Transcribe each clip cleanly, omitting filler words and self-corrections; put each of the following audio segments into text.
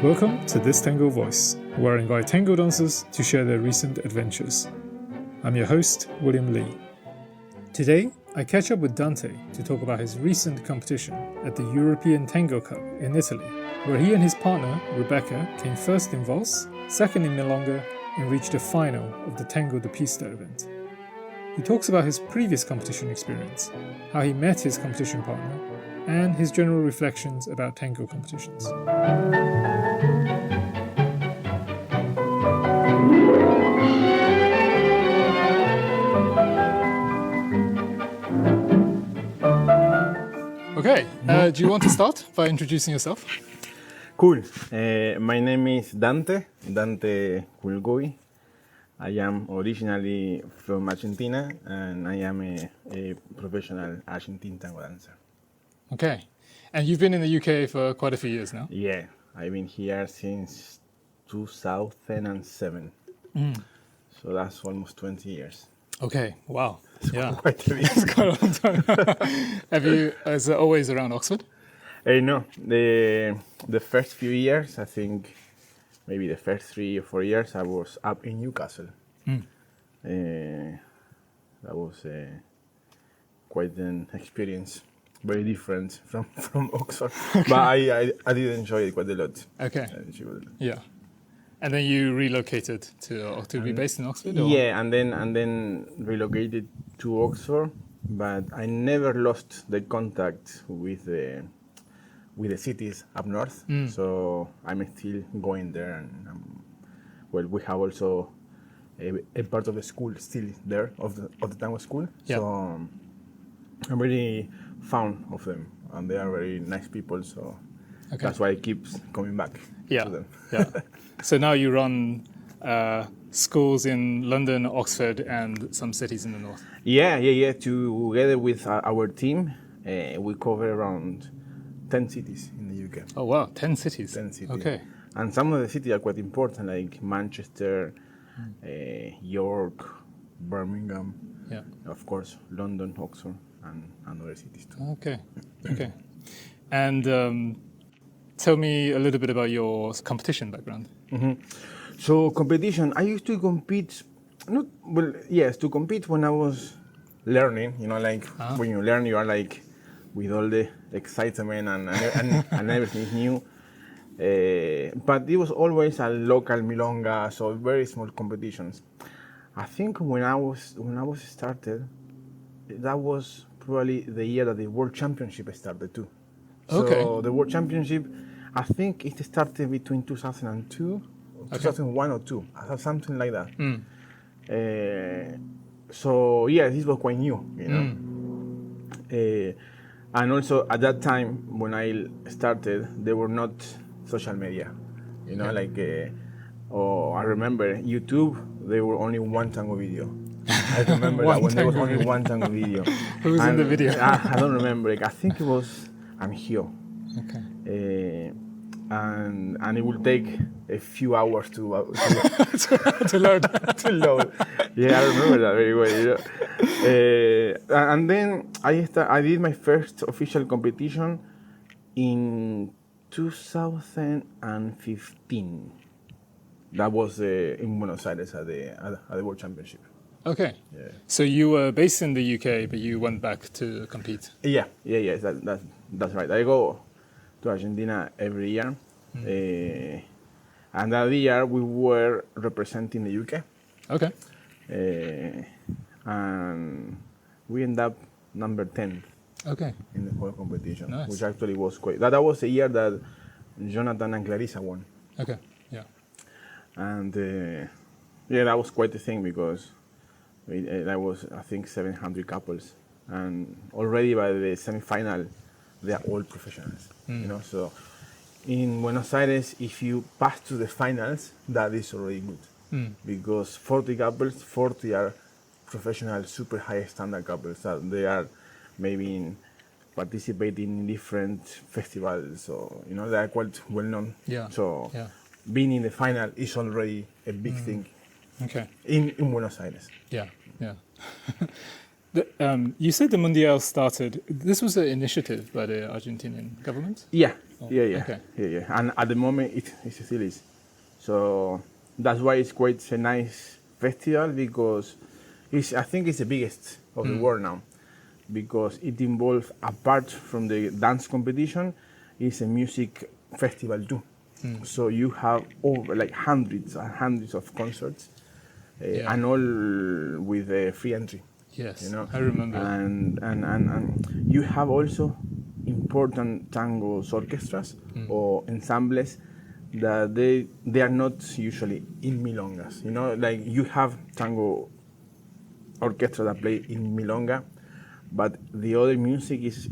Welcome to This Tango Voice, where I invite tango dancers to share their recent adventures. I'm your host, William Lee. Today, I catch up with Dante to talk about his recent competition at the European Tango Cup in Italy, where he and his partner, Rebecca, came first in vals, second in milonga, and reached the final of the Tango de Pista event. He talks about his previous competition experience, how he met his competition partner, and his general reflections about tango competitions. Okay, do you want to start by introducing yourself? Cool. My name is Dante Culgoy. I am originally from Argentina and I am a professional Argentine tango dancer. Okay, and you've been in the UK for quite a few years now? Yeah, I've been here since 2007. So that's almost 20 years. Okay, wow. Yeah, Quite a bit. it's quite a long time. Is it always around Oxford? No, the first few years, I think maybe the first 3 or 4 years, I was up in Newcastle. That was quite an experience, very different from Oxford. Okay. But I did enjoy it quite a lot. Okay. Yeah. And then you relocated to be based in Oxford? Or? Yeah, and then relocated to Oxford, but I never lost the contact with the cities up north. So I'm still going there, and we have also a part of the school still there of the tango school. Yeah. So I'm really fond of them, and they are very nice people. So that's why I keep coming back to them. Yeah. So now you run schools in London, Oxford, and some cities in the north. Yeah. Together with our team, we cover around 10 cities in the UK. Oh wow, 10 cities. 10 cities. Okay. And some of the cities are quite important, like Manchester, York, Birmingham, of course, London, Oxford, and other cities too. Okay. And tell me a little bit about your competition background. So competition, I used to compete, to compete when I was learning, when you learn, you are like with all the excitement and everything is new. But it was always a local milonga, so very small competitions. I think when I was started, that was probably the year that the World Championship started too. Okay. So the World Championship, I think it started between 2002, 2001 or 2, something like that. So this was quite new, and also at that time when I started, there were not social media, I remember YouTube, there were only one tango video. I remember that when there was only one tango video. Who was in the video? I don't remember. I think it was Igea. Okay. And it will take a few hours to load. to load. Yeah, I remember that very well. And then I did my first official competition in 2015. That was in Buenos Aires at the World Championship. Okay. Yeah. So you were based in the UK, but you went back to compete. Yeah. That's right. I go to Argentina every year. And that year we were representing the UK. Okay. And we ended up number 10. Okay. In the whole competition, nice. Which actually was quite. That was the year that Jonathan and Clarissa won. Okay. Yeah. And that was quite a thing because that was, I think, 700 couples, and already by the semi-final, they are all professionals. So in Buenos Aires, if you pass to the finals, that is already good, because 40 couples, 40 are professional, super high standard couples that they are maybe participating in different festivals, so they are quite well known. Yeah. So being in the final is already a big thing. Okay. In Buenos Aires. Yeah. You said the Mundial started. This was an initiative by the Argentinian government? Yeah. Yeah. Okay. Yeah. And at the moment, it still is. So that's why it's quite a nice festival because I think it's the biggest of the world now because it involves, apart from the dance competition, it's a music festival too. So you have over like hundreds and hundreds of concerts, and all with free entry. Yes, You know, I remember. And you have also important tango orchestras or ensembles that they are not usually in milongas. You know, like you have tango orchestra that play in milonga, but the other music is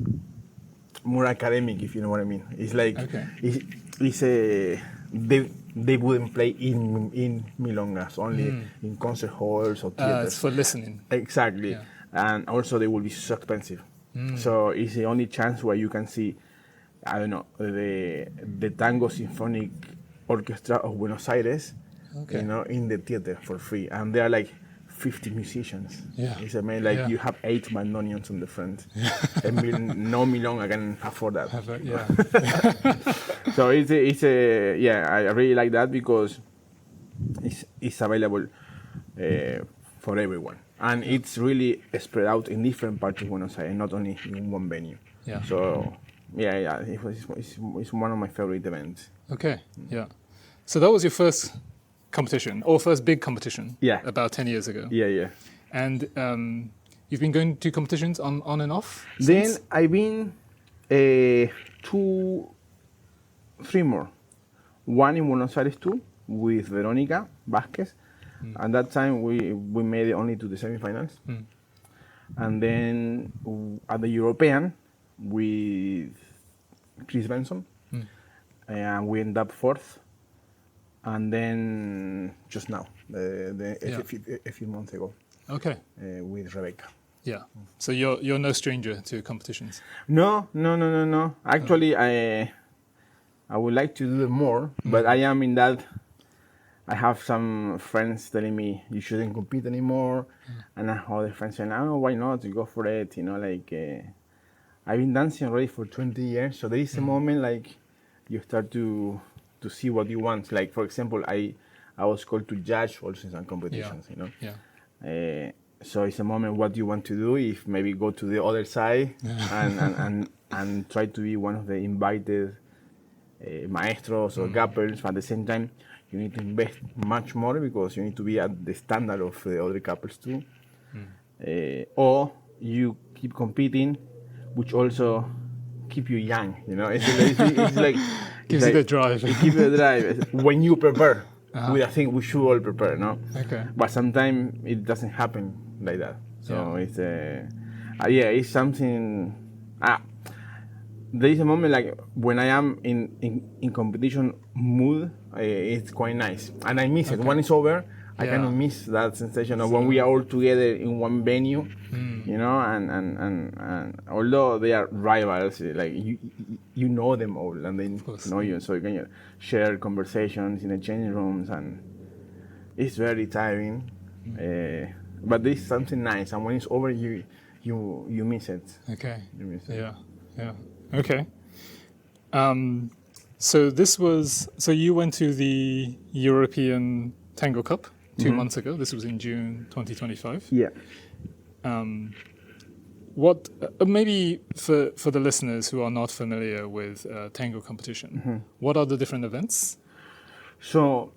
more academic, if you know what I mean. It's like it's a they wouldn't play in milongas, only in concert halls or theaters. It's for listening. Exactly. Yeah. And also they will be so expensive. So it's the only chance where you can see, I don't know, the Tango Symphonic Orchestra of Buenos Aires, you know, in the theater for free. And there are like 50 musicians. Yeah. It's amazing. Like you have 8 bandoneons on the front. No milonga can afford that. So it's I really like that because it's available for everyone. And it's really spread out in different parts of Buenos Aires, not only in one venue. Yeah. So, it's one of my favorite events. Okay, yeah. So that was your first competition, or first big competition? Yeah. About 10 years ago? Yeah. And you've been going to competitions on and off Then since? I've been 3 more. One in Buenos Aires too, with Verónica Vázquez. At that time, we made it only to the semifinals. And then at the European, with Chris Benson, and we ended up 4th. And then just now, a few months ago, with Rebecca. Yeah. So you're no stranger to competitions? No. Actually, I would like to do them more, but I am in that. I have some friends telling me you shouldn't compete anymore, and I have other friends saying, "Oh, why not? You go for it." You know, like I've been dancing already for 20 years, so there is a moment like you start to see what you want. Like for example, I was called to judge also in some competitions. You know. Yeah. So it's a moment what you want to do. If maybe go to the other side and try to be one of the invited maestros or gappers, but at the same time. You need to invest much more because you need to be at the standard of the other couples too. Or you keep competing, which also keep you young. You know, it's like gives you the drive. It gives you the drive when you prepare. I think we should all prepare, no? Okay. But sometimes it doesn't happen like that. So it's it's something. There is a moment like when I am in competition mood, it's quite nice, and I miss it. When it's over, I kind of miss that sensation of when we are all together in one venue, you know. And although they are rivals, like you know them all, and they know you, so you can share conversations in the changing rooms, and it's very tiring. But there's something nice, and when it's over, you miss it. Okay. You miss it. Yeah. Okay. So you went to the European Tango Cup 2 months ago. This was in June 2025. Yeah. What maybe for the listeners who are not familiar with tango competition, what are the different events? So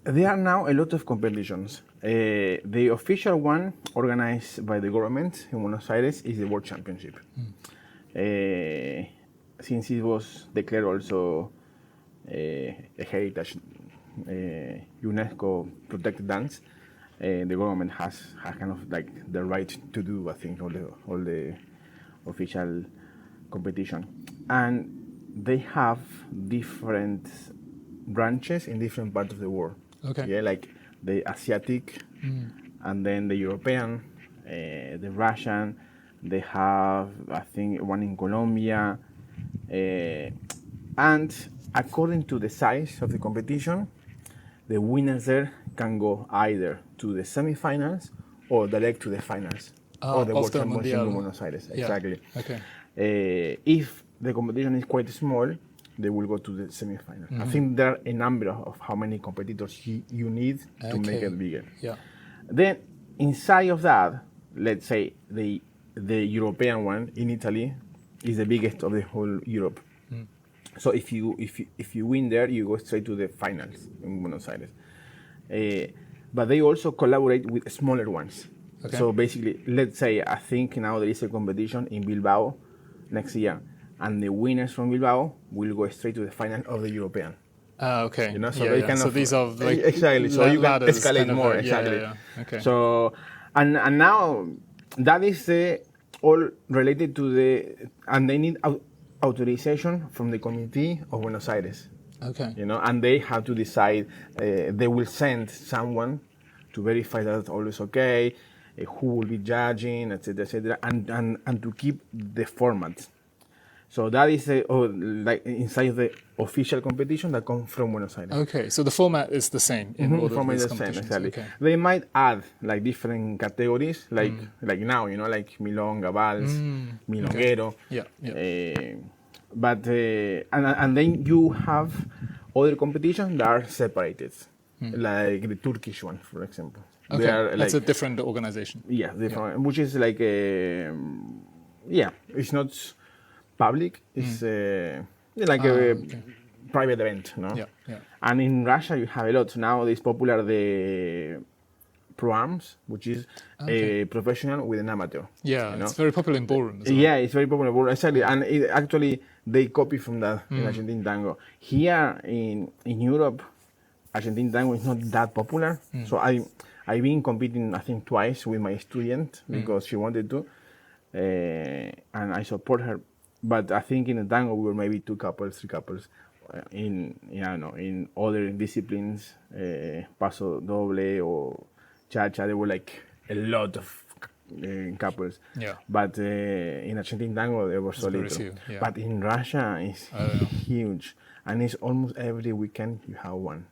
there are now a lot of competitions. The official one organized by the government in Buenos Aires is the World Championship. Since it was declared also a heritage UNESCO protected dance, the government has kind of like the right to do, I think, all the official competition, and they have different branches in different parts of the world. Okay. Yeah, like the Asiatic, and then the European, the Russian. They have, I think, one in Colombia. And according to the size of the competition, the winners there can go either to the semifinals or direct to the finals or the World Championship in Buenos Aires. Exactly. Okay. If the competition is quite small, they will go to the semi-final. I think there are a number of how many competitors you need to make it bigger. Yeah. Then inside of that, let's say the European one in Italy is the biggest of the whole Europe. So if you win there, you go straight to the finals in Buenos Aires. But they also collaborate with smaller ones. Okay. So basically, let's say I think now there is a competition in Bilbao next year, and the winners from Bilbao will go straight to the final of the European. Okay. You know, so yeah, they yeah. kind So of these are like exactly. So you can ladders escalate kind of more. yeah, Exactly. Yeah, yeah. Okay. So and now that is all related to and they need authorization from the committee of Buenos Aires. Okay. You know, and they have to decide. They will send someone to verify that all is okay, who will be judging, etc., and to keep the format. So that is like inside the official competition that comes from Buenos Aires. Okay, so the format is the same in all of Format these is the same, competitions. exactly. Okay. They might add like different categories, like now, you know, like milonga, vals, milonguero. Yeah, yeah. But and then you have other competitions that are separated, like the Turkish one, for example. Okay, They are, that's like, a different organization. yeah, different, which is like it's not public. It's like a private event, no? Yeah, yeah. And in Russia, you have a lot. Now it's popular the pro-arms, which is a professional with an amateur. Yeah, you know? it's very popular in ballroom as well. Yeah, it's very popular. Exactly, and actually they copy from that in Argentine tango. Here in Europe, Argentine tango is not that popular. So I've been competing, I think, twice with my student because she wanted to, and I support her. But I think in the tango we were maybe 2 couples, 3 couples. In other disciplines, paso doble or cha-cha, there were like a lot of couples. Yeah. But in Argentine tango there were so very little. few, yeah. But in Russia it's huge, and it's almost every weekend you have one.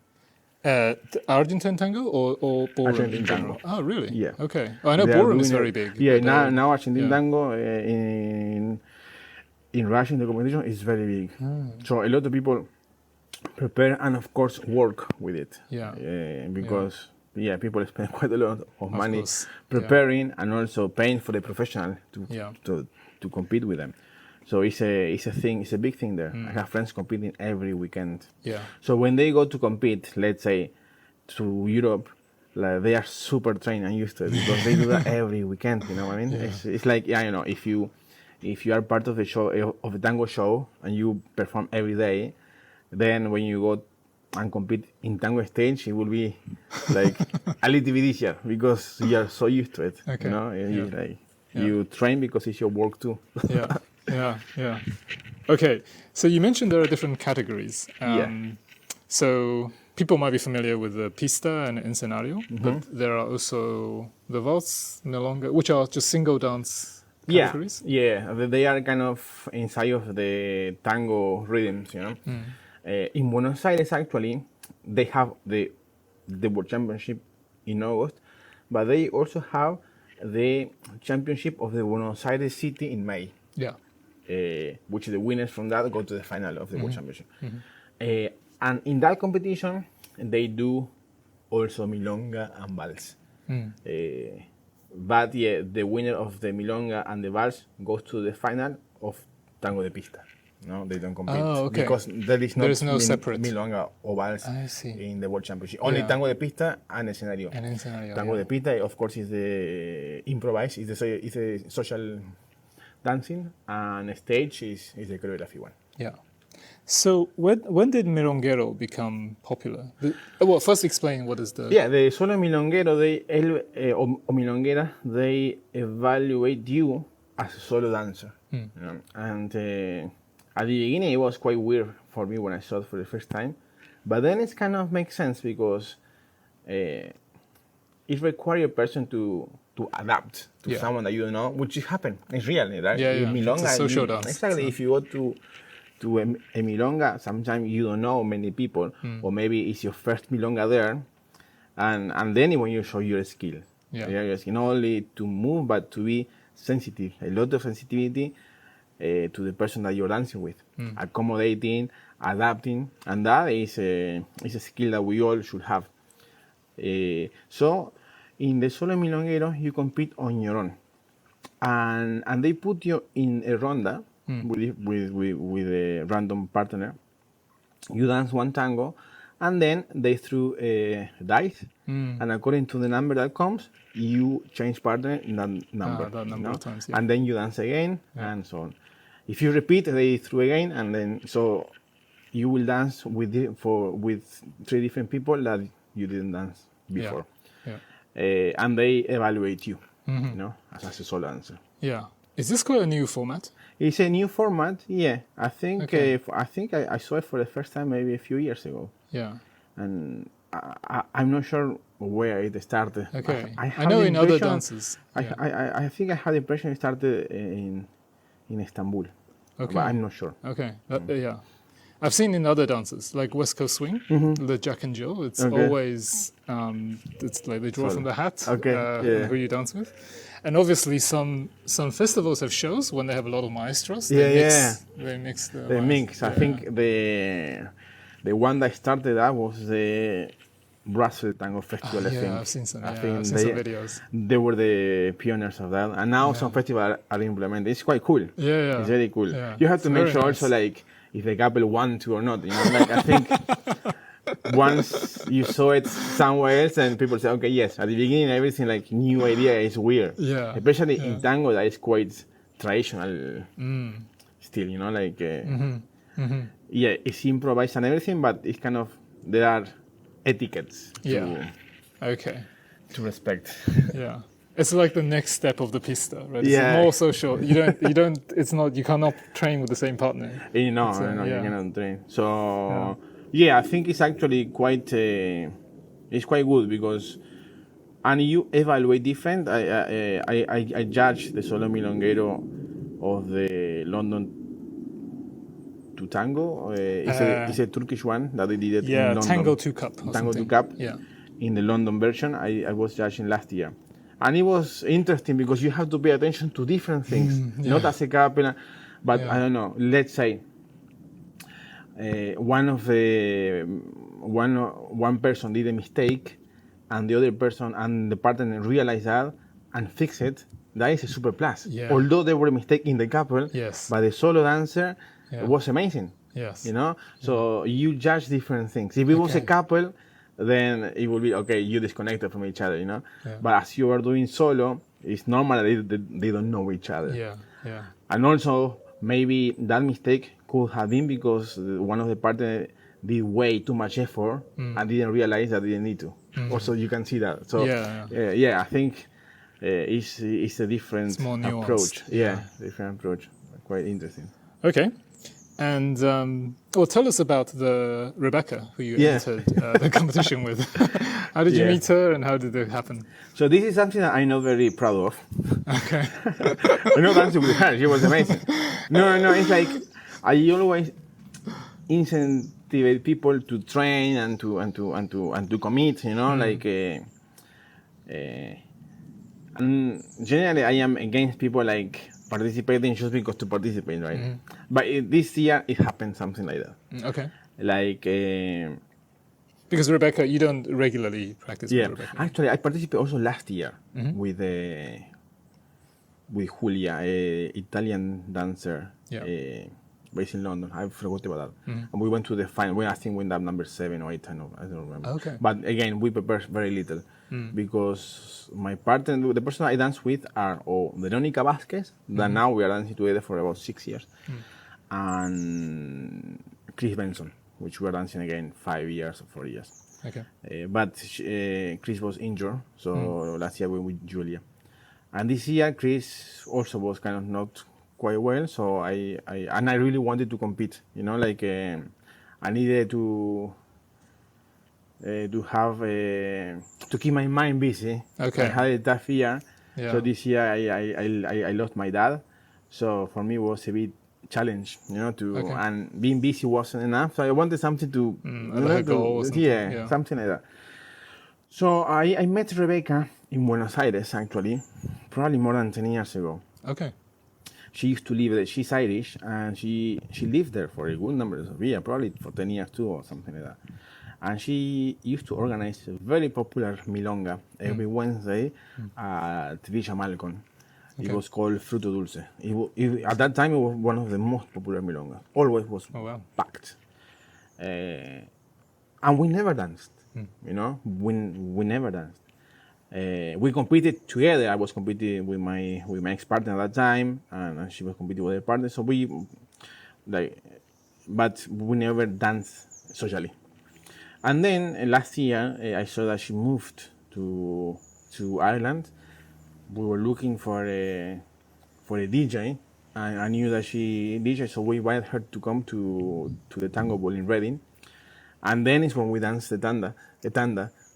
Argentine tango or ballroom Argentine in general? tango. Oh, really? Yeah. Okay. Oh, I know They are ballroom is doing very it- big. Yeah, but, now Argentine yeah. tango in Russia in the competition is very big. So a lot of people prepare and of course work with it. Yeah. Because people spend quite a lot of money course. preparing and also paying for the professional to compete with them. So it's a thing. It's a big thing there. I have friends competing every weekend. Yeah. So when they go to compete, let's say to Europe, like, they are super trained and used to it because they do that every weekend. You know what I mean? Yeah. It's like if you are part of the show of a tango show and you perform every day, then when you go and compete in tango stage, it will be like a little bit easier because you are so used to it. Okay. You know, Yeah. you train because it's your work too. Yeah. Okay, so you mentioned there are different categories. So people might be familiar with the pista and escenario, but there are also the vals, milonga, which are just single dance categories. Yeah. They are kind of inside of the tango rhythms, you know. In Buenos Aires, actually, they have the World Championship in August, but they also have the Championship of the Buenos Aires City in May. Yeah. Which the winners from that go to the final of the World Championship. And in that competition, they do also milonga and vals. But the winner of the milonga and the vals goes to the final of tango de pista. No, they don't compete because there is no separate milonga or vals I see. in the World Championship. Only tango de pista and escenario. Tango de pista, of course, is the improvised, is the social dancing, and stage is the choreography one. Yeah. So when did milonguero become popular? Well, first explain what is the... Yeah, the solo milonguero, or milonguera, they evaluate you as a solo dancer. You know? And at the beginning, it was quite weird for me when I saw it for the first time. But then it kind of makes sense because it requires a person to adapt to someone that you don't know, which happens. It's real, right? Yeah. Milonga, it's a social dance. Exactly. So. If you go to a milonga, sometimes you don't know many people, or maybe it's your first milonga there, and then when you show your skill, your skill, not only to move but to be sensitive, a lot of sensitivity to the person that you're dancing with. accommodating, adapting, and that is a skill that we all should have. So in the solo milonguero, you compete on your own, and they put you in a ronda with a random partner. You dance one tango, and then they threw a dice, and according to the number that comes, you change partner in that number. That number of times, yeah. And then you dance again, and so on. If you repeat, they threw again, and then so you will dance with 3 different people that you didn't dance before. Yeah. And they evaluate you, as a solo dancer. Yeah. Is this quite a new format? It's a new format, yeah. I think Okay. I saw it for the first time maybe a few years ago. Yeah. And I'm not sure where it started. Okay. I know the in other impression- dances. Yeah. I think I had the impression it started in Istanbul. Okay. But I'm not sure. Okay. Yeah. I've seen in other dances, like West Coast Swing, the Jack and Jill. It's always, it's like they draw from the hat who you dance with. And obviously some festivals have shows when they have a lot of maestros. They mix the mix. I think the one that started that was the Brussels Tango Festival, I think. I've seen some, I think I've seen some videos. They were the pioneers of that. And now some festivals are implemented. It's quite cool. Yeah. It's very cool. Yeah. You have to It's make very sure nice. also, like, if the couple want to or not. Like, I think once you saw it somewhere else and people say, okay, yes, at the beginning, everything like new idea is weird. Yeah. Especially in tango, that is quite traditional still, like, yeah, it's improvised and everything, but it's kind of, there are etiquettes to respect. Yeah. It's like the next step of the pista, right? It's Yeah. more social. You cannot train with the same partner. You cannot train. So, I think it's actually quite, it's quite good because, and you evaluate different. I judge the solo milonguero of the London to Tango. It's a Turkish one that they did it in London. Tango 2 Cup. Tango 2 Cup. Yeah. In the London version, I was judging last year. And it was interesting because you have to pay attention to different things, not as a couple, but I don't know. Let's say one person did a mistake, and the other person and the partner realized that and fixed it. That is a super plus. Yeah. Although there were mistakes in the couple, but the solo dancer was amazing. Yes. So you judge different things. If it was a couple, then it will be okay. You disconnected from each other, But as you are doing solo, it's normal that they don't know each other. Yeah. And also maybe that mistake could have been because one of the partners did way too much effort and didn't realize that they didn't need to. Also, you can see that. So I think it's a different approach. Different approach. Quite interesting. Okay. And tell us about the Rebecca who you entered the competition with. How did you meet her, and how did it happen? So this is something that I'm not very proud of. Okay. I know dancing with her; she was amazing. No, it's like I always incentivate people to train and to commit. And generally I am against people like participating just because to participate, right? But this year it happened something like that. Okay. Like because Rebecca, you don't regularly practice with Rebecca. Actually, I participated also last year with Julia, a Italian dancer based in London. I forgot about that. And we went to the final. I think we ended up number 7 or 8. I don't remember. Okay. But again, we prepared very little because my partner, the person I dance with, are Veronica Vasquez, that now we are dancing together for about 6 years, and Chris Benson, which we are dancing again 5 years or 4 years. Okay. But Chris was injured, so last year we were with Julia. And this year, Chris also was kind of not quite well, so I really wanted to compete. I needed to have to keep my mind busy. Okay. I had a tough year, Yeah. so this year I lost my dad. So for me, it was a bit challenge, and being busy wasn't enough. So I wanted something to, like a goal or something. Something like that. So I met Rebecca in Buenos Aires, actually, probably more than 10 years ago. Okay. she used to live there. She's Irish, and she lived there for a good number of years, probably for 10 years too, or something like that. And she used to organize a very popular milonga every Wednesday at Villa Malcon. It was called Fruto Dulce. At that time, it was one of the most popular milongas. Always was packed. And we never danced, you know? We never danced. We competed together. I was competing with my ex-partner at that time, and she was competing with her partner. So but we never danced socially. And then last year, I saw that she moved to Ireland. We were looking for a DJ. I knew that she DJ, so we invited her to come to the Tango Ball in Reading. And then it's when we danced the tanda.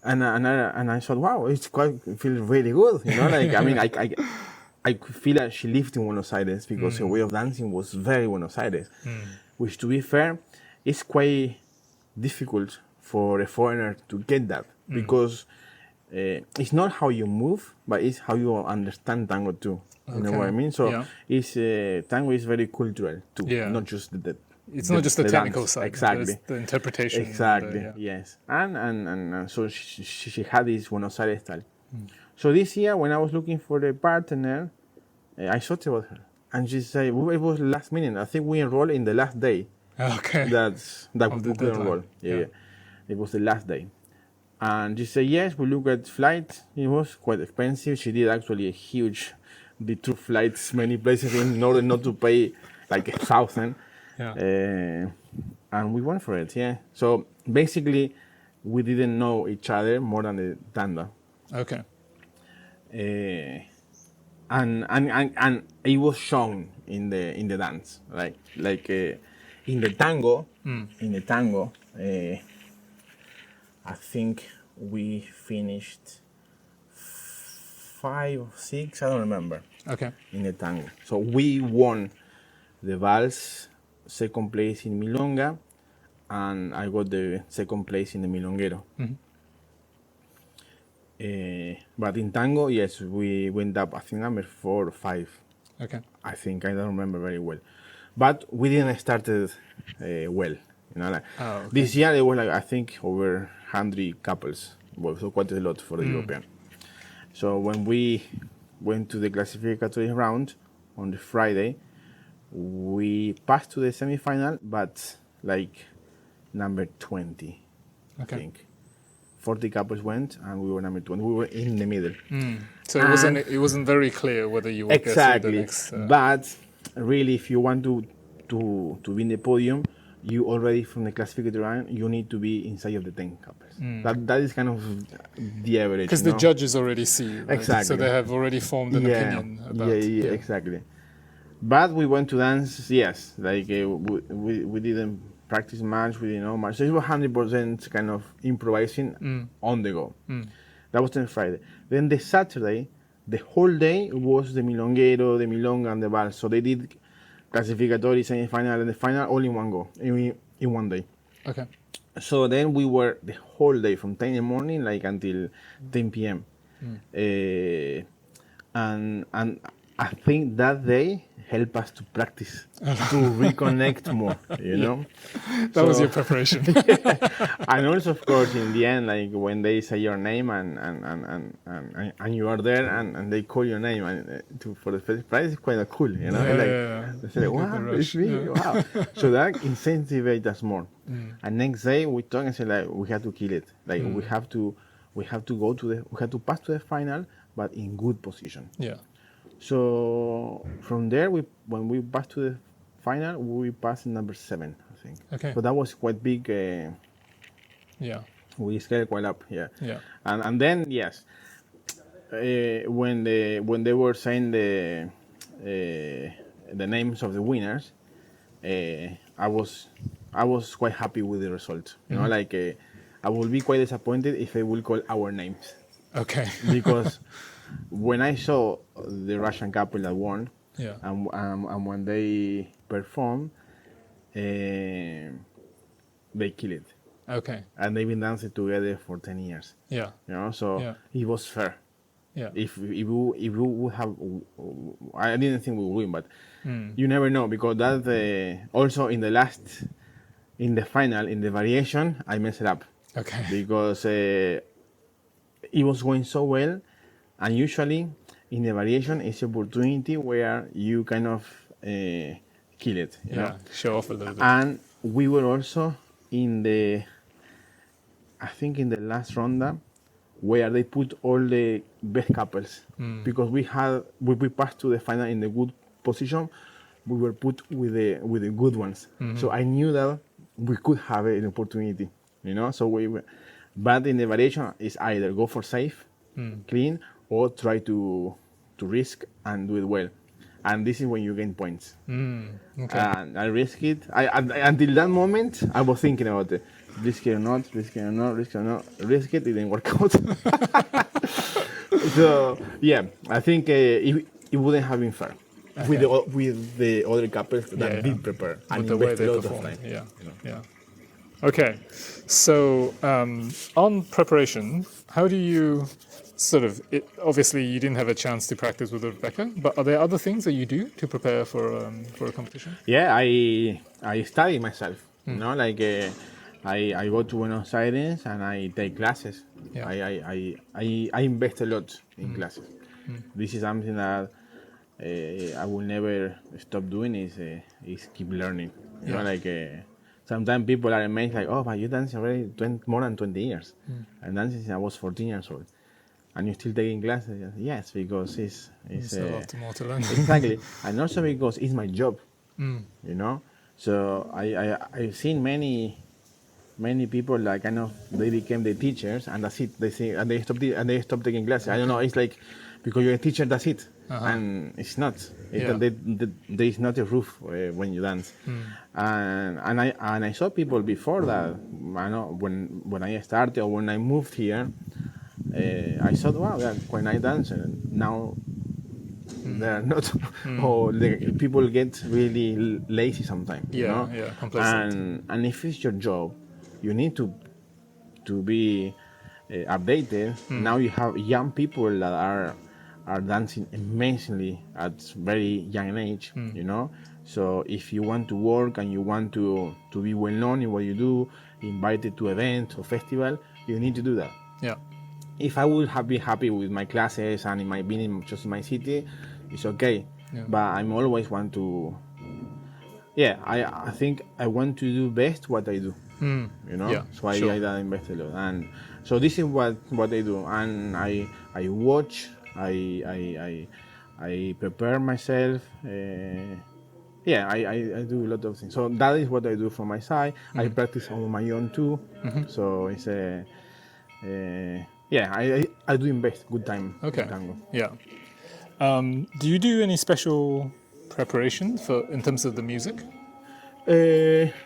And I thought, wow, it feels really good. You know, like, I mean, I could feel that she lived in Buenos Aires because her way of dancing was very Buenos Aires. Which, to be fair, is quite difficult for a foreigner to get that because it's not how you move, but it's how you understand tango too. You know what I mean? So it's tango is very cultural too, not just it's not just the technical dance. side, exactly. The interpretation. Exactly. Yes, and so she had this Buenos Aires style. So this year, when I was looking for a partner, I thought about her, and she said it was last minute. I think we enrolled in the last day. Okay. That we could enroll. Yeah. It was the last day. And she said, yes, we look at flights. It was quite expensive. She did actually a huge detour flights many places in order not to pay like 1,000. And we went for it, So basically, we didn't know each other more than the tanda. Okay. And it was shown in the dance, like in the tango. I think we finished 5 or 6, I don't remember. Okay. In the tango. So we won the vals, second place in milonga, and I got the second place in the milonguero. But in tango, yes, we went up, I think, number 4 or 5. Okay. I think, I don't remember very well. But we didn't start well. You know, like this year there was like I think over 100 couples, so quite a lot for the European. So when we went to the classificatory round on the Friday, we passed to the semi-final, but like number 20, I think. 40 couples went, and we were number 20. We were in the middle. So it wasn't very clear whether you would exactly. get through the next. But really, if you want to be in the podium, you already from the classificatory round, you need to be inside of the 10 couples. That is kind of the average. Because the judges already see, right? Exactly. So they have already formed an opinion about. Yeah, exactly. But we went to dance, yes. Like we didn't practice much, we didn't know much. So it was 100% kind of improvising on the go. That was the Friday. Then the Saturday, the whole day was the milonguero, the milonga, and the vals. So they did classificatory, semi-final, and the final all in one go, in one day. Okay. So then we were the whole day from 10 in the morning, like until 10 p.m. And I think that day helped us to practice, to reconnect more, you know? That was your preparation. And also, of course, in the end, like when they say your name and you are there and they call your name and for the first prize, it's quite cool, you know? They say, wow, it's me, wow. So that incentivizes us more. And next day we talk and say like, we have to kill it. Like we have to pass to the final, but in good position. Yeah. So from there, when we passed to the final, we passed in number 7, I think. Okay. So that was quite big. We scaled quite up. Yeah. And then yes, when they were saying the names of the winners, I was quite happy with the result. You know, like I would be quite disappointed if they would call our names. Okay. Because when I saw the Russian couple that won, and when they performed, they killed it. Okay. And they've been dancing together for 10 years. Yeah. You know, so it was fair. Yeah. If we would have, I didn't think we would win, but you never know, because that also in the final, in the variation, I messed it up. Okay. Because it was going so well, and usually in the variation it's an opportunity where you kind of kill it, you know? Show off a little bit. And we were also I think in the last ronda, where they put all the best couples, because we passed to the final in the good position. We were put with the good ones, so I knew that we could have an opportunity, you know. So but in the variation, it's either go for safe, clean, or try to risk and do it well. And this is when you gain points. Okay. And I risk it. Until that moment, I was thinking about it. Risk it or not, risk it or not, risk it or not, risk it. It didn't work out. So, yeah, I think it wouldn't have been fair with the other couples that did prepare and with the way invest they a lot of perform. time. Yeah. You know? Yeah. Okay. So on preparation, how do you obviously you didn't have a chance to practice with Rebecca, but are there other things that you do to prepare for a competition? Yeah, I study myself. You know, like I go to Buenos Aires and I take classes. Yeah. I invest a lot in classes. This is something that I will never stop doing. Is keep learning. You know, like sometimes people are amazed, like, oh, but you dance already more than 20 years, and dancing since I was 14 years old. And you're still taking classes? Yes, because it's a lot more to learn. Exactly, and also because it's my job. You know, so I've seen many people that kind of they became the teachers and that's it. They say and they stop taking classes. I don't know. It's like because you're a teacher, that's it, and it's not. There is not a roof when you dance. And I saw people before that. I know when I started or when I moved here. I thought, wow, when I dance, now they're not, or people get really lazy sometimes. Yeah, you know? yeah, complacent. And if it's your job, you need to be updated. Now you have young people that are dancing amazingly at very young age. You know, so if you want to work and you want to be well known in what you do, invited to events or festival, you need to do that. Yeah. If I would have been happy with my classes and being just in my city, it's okay. Yeah. But I'm always want to. Yeah, I think I want to do best what I do. You know, yeah, so I invest a lot, and so this is what I do, and I watch, I prepare myself. Yeah, I do a lot of things. So that is what I do from my side. I practice on my own too. So it's a. Yeah, I do invest good time in tango. Yeah. Do you do any special preparation in terms of the music?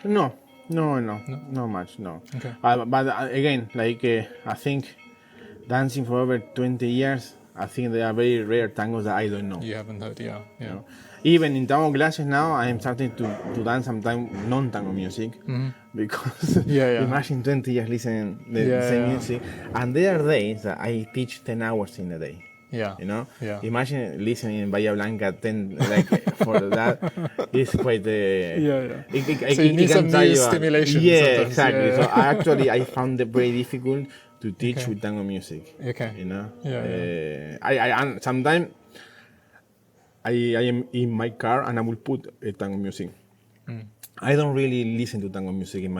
No, not much. No. Okay. But again, like I think dancing for over 20 years, I think there are very rare tangos that I don't know. You haven't heard, yeah. You know? Even in tango classes now, I am starting to dance sometimes non-tango music because imagine 20 years listening the same music. And there are days that I teach 10 hours in a day. Yeah. You know? Yeah. Imagine listening in Bahia Blanca 10 for that. It's quite so you need some new stimulation. Yeah, exactly. So I found it very difficult to teach with tango music. Okay. You know? Yeah. Sometimes I am in my car and I will put tango music. I don't really listen to tango music in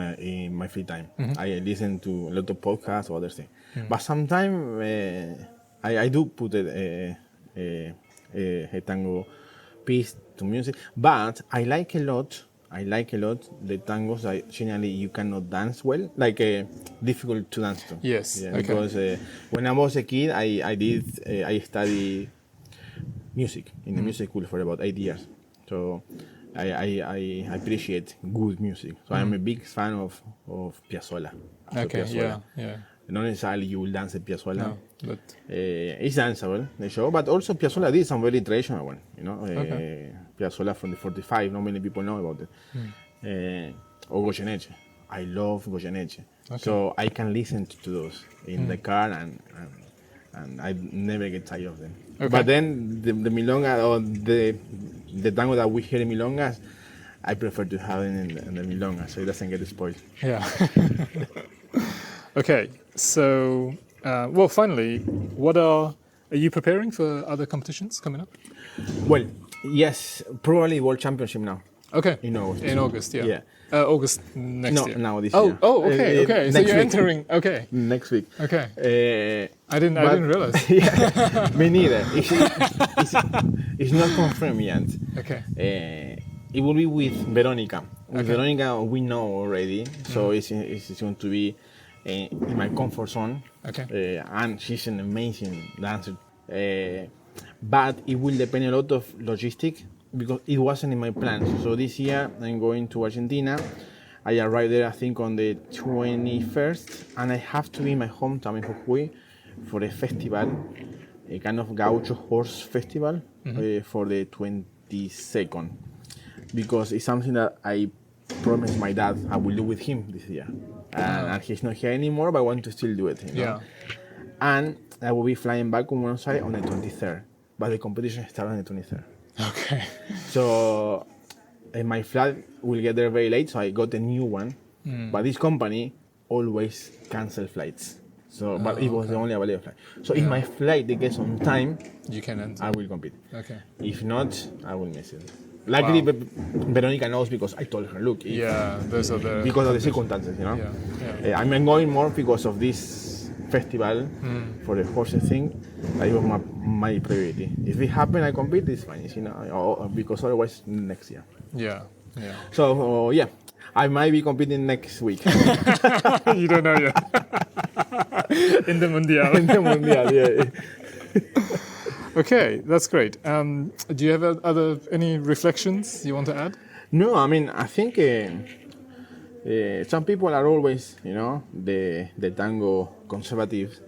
my free time. I listen to a lot of podcasts or other things. But sometimes I do put a tango piece to music. But I like a lot the tangos that generally you cannot dance well, like difficult to dance to. Yes. Yeah, because when I was a kid, I studied music in the music school for about 8 years. So I appreciate good music. So I'm a big fan of Piazzolla. Okay, Piazzolla. yeah. Not necessarily you will dance at Piazzolla. No, but it's danceable, the show, but also Piazzolla did some very traditional one. You know, Piazzolla from the 45. Not many people know about it. Or Goyeneche. I love Goyeneche. Okay. So I can listen to those in the car, and and I never get tired of them. Okay. But then the milonga or the tango that we hear in milongas, I prefer to have it in the milonga so it doesn't get spoiled. Yeah. Okay. So, well, finally, are you preparing for other competitions coming up? Well, yes, probably World Championship now. Okay. In August. In August, yeah. Yeah. August next year. No, this Oh, year. oh, okay, okay. So next you're week. entering. Okay, Next week. okay. I didn't realize. Yeah, me neither. It's not confirmed yet. Okay. It will be with Veronica. With Okay. Veronica, we know already, so it's going to be in my comfort zone. Okay. And she's an amazing dancer. But it will depend a lot of logistics because it wasn't in my plans. So this year I'm going to Argentina. I arrived there, I think, on the 21st, and I have to be in my hometown in Jujuy for a festival, a kind of gaucho horse festival, for the 22nd, because it's something that I promised my dad I will do with him this year. And he's not here anymore, but I want to still do it. You know? Yeah. And I will be flying back to Buenos Aires on the 23rd, but the competition starts on the 23rd. Okay. So my flight will get there very late, so I got a new one. But this company always cancel flights. So, but it was the only available flight. So if my flight gets on time, You can enter. I will compete. Okay. If not, I will miss it. Luckily, Veronica knows because I told her, look, Yeah, those are the. because of the circumstances, you know. Yeah, yeah. I'm going more because of this festival for the horses thing. That was my priority. If it happens, I compete. It's fine, you know, because otherwise next year. Yeah, yeah. So yeah, I might be competing next week You don't know yet. In the Mundial. in the Mundial. Yeah. Okay, that's great. Do you have any reflections you want to add? No, I mean I think some people are always, you know, the tango conservatives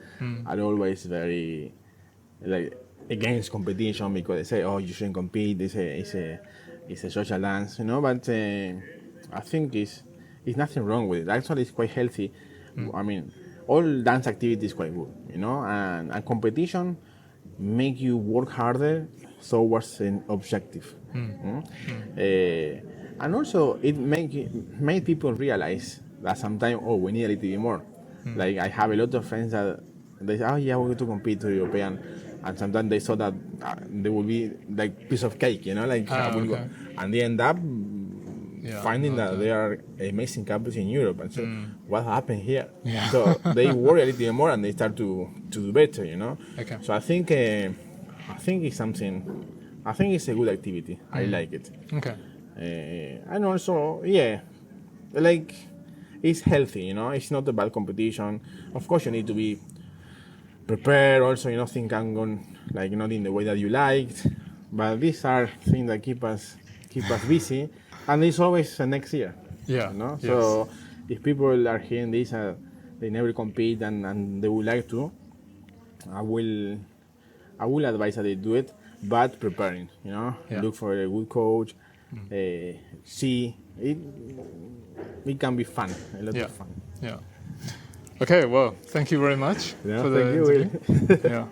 are always very like against competition because they say, oh, you shouldn't compete. It's a social dance, you know. But I think it's nothing wrong with it. Actually, it's quite healthy. I mean, all dance activity is quite good, you know, and competition make you work harder towards an objective. And also it made people realize that sometimes, oh, we need a little bit more. Like I have a lot of friends that they say, oh yeah, we're going to compete to European, and sometimes they thought that they will be like piece of cake, you know, like okay. and they end up finding not that there are amazing couples in Europe, and so what happened here? Yeah. So they worry a little bit more and they start to do better, you know. Okay. So I think it's something. I think it's a good activity. I like it. Okay. And also, yeah, like it's healthy, you know. It's not a bad competition. Of course, you need to be prepared. Also, you know, think I'm going like not in the way that you liked, but these are things that keep us busy. And it's always next year. Yeah. You know? Yes. So if people are hearing this, they never compete and they would like to, I will advise that they do it, but preparing. You know, look for a good coach. See it. It can be fun. A lot of fun. Yeah. Okay. Well, thank you very much for the thank you, interview. Yeah.